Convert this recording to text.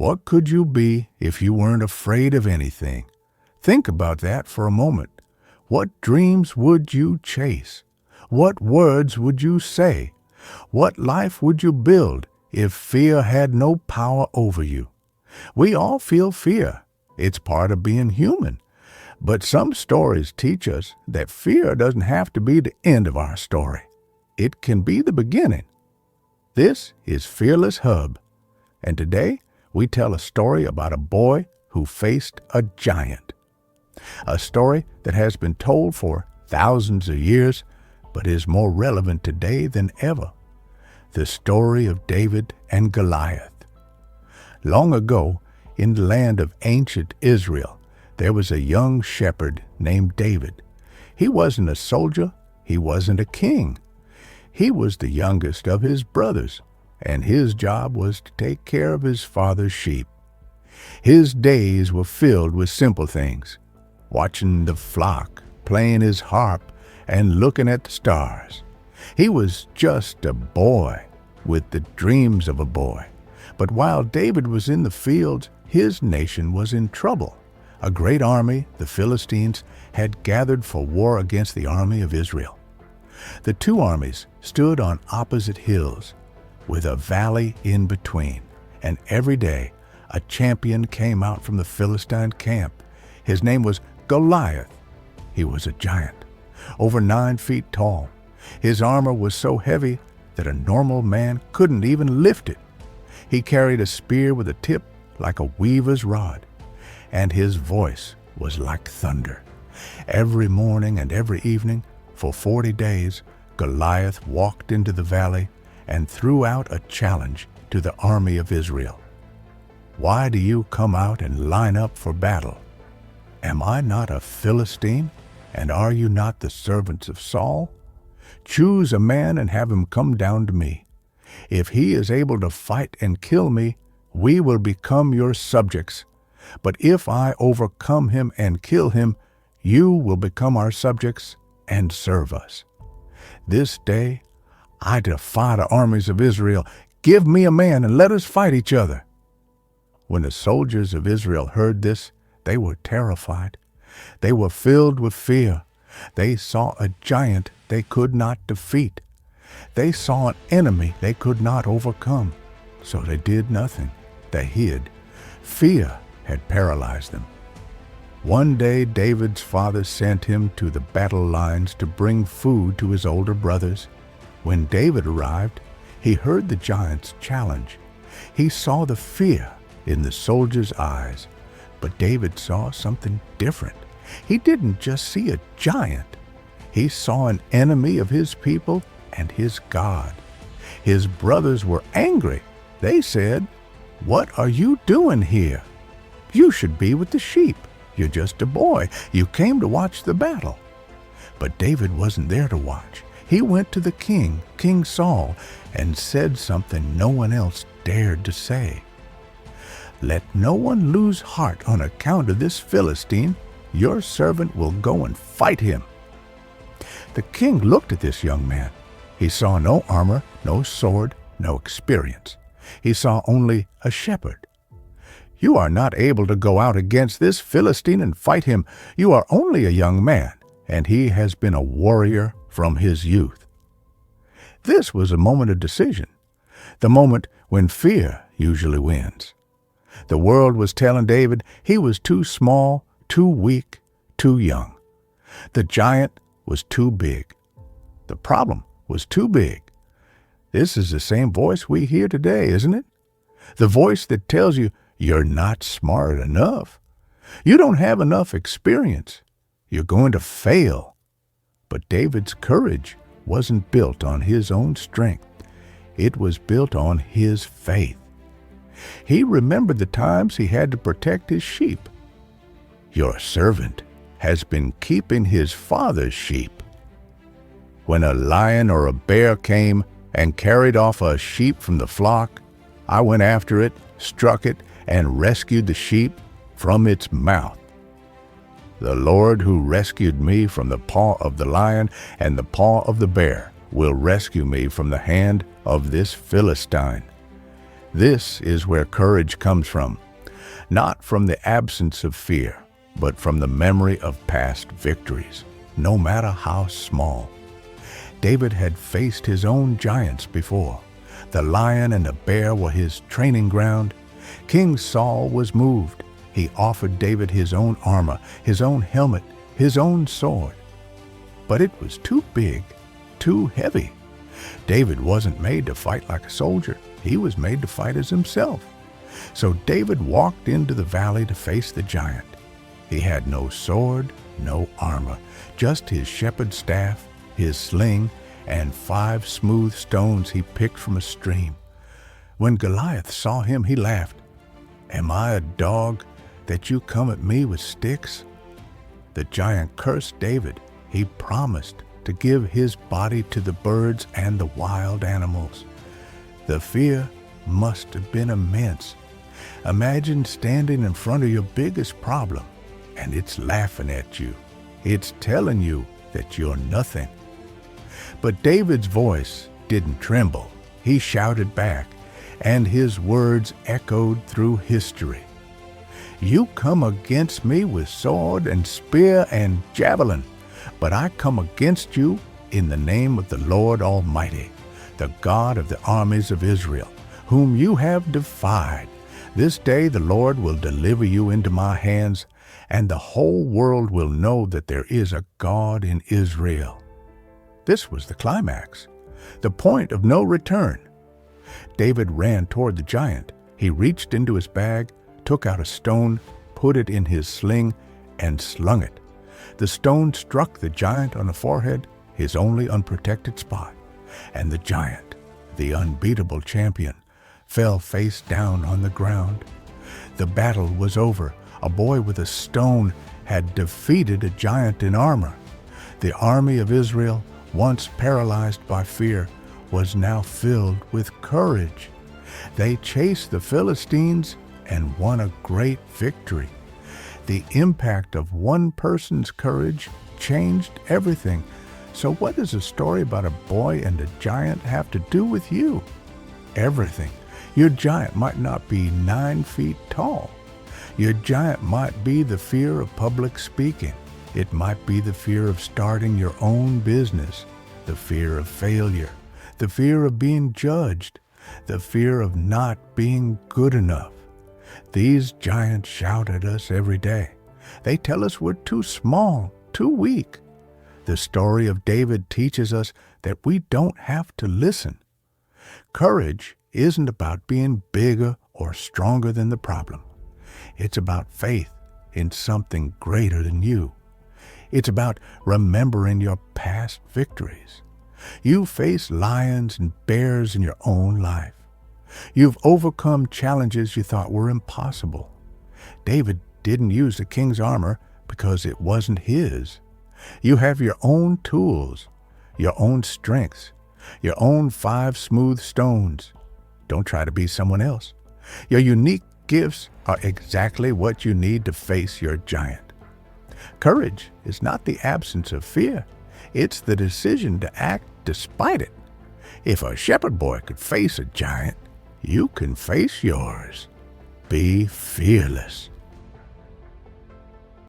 What could you be if you weren't afraid of anything? Think about that for a moment. What dreams would you chase? What words would you say? What life would you build if fear had no power over you? We all feel fear. It's part of being human. But some stories teach us that fear doesn't have to be the end of our story. It can be the beginning. This is Fearless Hub, and today we tell a story about a boy who faced a giant. A story that has been told for thousands of years, but is more relevant today than ever. The story of David and Goliath. Long ago, in the land of ancient Israel, there was a young shepherd named David. He wasn't a soldier, he wasn't a king. He was the youngest of his brothers, and his job was to take care of his father's sheep. His days were filled with simple things, watching the flock, playing his harp, and looking at the stars. He was just a boy with the dreams of a boy. But while David was in the fields, his nation was in trouble. A great army, the Philistines, had gathered for war against the army of Israel. The two armies stood on opposite hills, with a valley in between, and every day a champion came out from the Philistine camp. His name was Goliath. He was a giant, over 9 feet tall. His armor was so heavy that a normal man couldn't even lift it. He carried a spear with a tip like a weaver's rod, and his voice was like thunder. Every morning and every evening, for 40 days, Goliath walked into the valley and threw out a challenge to the army of Israel. Why do you come out and line up for battle? Am I not a Philistine, and are you not the servants of Saul? Choose a man and have him come down to me. If he is able to fight and kill me, we will become your subjects. But if I overcome him and kill him, you will become our subjects and serve us. This day I defy the armies of Israel. Give me a man and let us fight each other. When the soldiers of Israel heard this, they were terrified. They were filled with fear. They saw a giant they could not defeat. They saw an enemy they could not overcome. So they did nothing. They hid. Fear had paralyzed them. One day David's father sent him to the battle lines to bring food to his older brothers. When David arrived, he heard the giant's challenge. He saw the fear in the soldiers' eyes, but David saw something different. He didn't just see a giant. He saw an enemy of his people and his God. His brothers were angry. They said, "What are you doing here? You should be with the sheep. You're just a boy. You came to watch the battle." But David wasn't there to watch. He went to the king, King Saul, and said something no one else dared to say. "Let no one lose heart on account of this Philistine. Your servant will go and fight him." The king looked at this young man. He saw no armor, no sword, no experience. He saw only a shepherd. "You are not able to go out against this Philistine and fight him. You are only a young man, and he has been a warrior from his youth." This was a moment of decision, the moment when fear usually wins. The world was telling David he was too small, too weak, too young. The giant was too big. The problem was too big. This is the same voice we hear today, isn't it? The voice that tells you you're not smart enough. You don't have enough experience. You're going to fail. But David's courage wasn't built on his own strength. It was built on his faith. He remembered the times he had to protect his sheep. "Your servant has been keeping his father's sheep. When a lion or a bear came and carried off a sheep from the flock, I went after it, struck it, and rescued the sheep from its mouth. The Lord who rescued me from the paw of the lion and the paw of the bear will rescue me from the hand of this Philistine. This is where courage comes from, not from the absence of fear, but from the memory of past victories, no matter how small. David had faced his own giants before. The lion and the bear were his training ground. King Saul was moved. He offered David his own armor, his own helmet, his own sword. But it was too big, too heavy. David wasn't made to fight like a soldier. He was made to fight as himself. So David walked into the valley to face the giant. He had no sword, no armor, just his shepherd's staff, his sling, and 5 smooth stones he picked from a stream. When Goliath saw him, he laughed. "Am I a dog that you come at me with sticks?" The giant cursed David. He promised to give his body to the birds and the wild animals. The fear must have been immense. Imagine standing in front of your biggest problem, and it's laughing at you. It's telling you that you're nothing. But David's voice didn't tremble. He shouted back, and his words echoed through history. "You come against me with sword and spear and javelin, but I come against you in the name of the Lord Almighty, the God of the armies of Israel, whom you have defied. This day the Lord will deliver you into my hands, and the whole world will know that there is a God in Israel." This was the climax, the point of no return. David ran toward the giant. He reached into his bag, took out a stone, put it in his sling, and slung it. The stone struck the giant on the forehead, his only unprotected spot, and the giant, the unbeatable champion, fell face down on the ground. The battle was over. A boy with a stone had defeated a giant in armor. The army of Israel, once paralyzed by fear, was now filled with courage. They chased the Philistines and won a great victory. The impact of one person's courage changed everything. So what does a story about a boy and a giant have to do with you? Everything. Your giant might not be 9 feet tall. Your giant might be the fear of public speaking. It might be the fear of starting your own business, the fear of failure, the fear of being judged, the fear of not being good enough. These giants shout at us every day. They tell us we're too small, too weak. The story of David teaches us that we don't have to listen. Courage isn't about being bigger or stronger than the problem. It's about faith in something greater than you. It's about remembering your past victories. You face lions and bears in your own life. You've overcome challenges you thought were impossible. David didn't use the king's armor because it wasn't his. You have your own tools, your own strengths, your own 5 smooth stones. Don't try to be someone else. Your unique gifts are exactly what you need to face your giant. Courage is not the absence of fear. It's the decision to act despite it. If a shepherd boy could face a giant, you can face yours. Be fearless.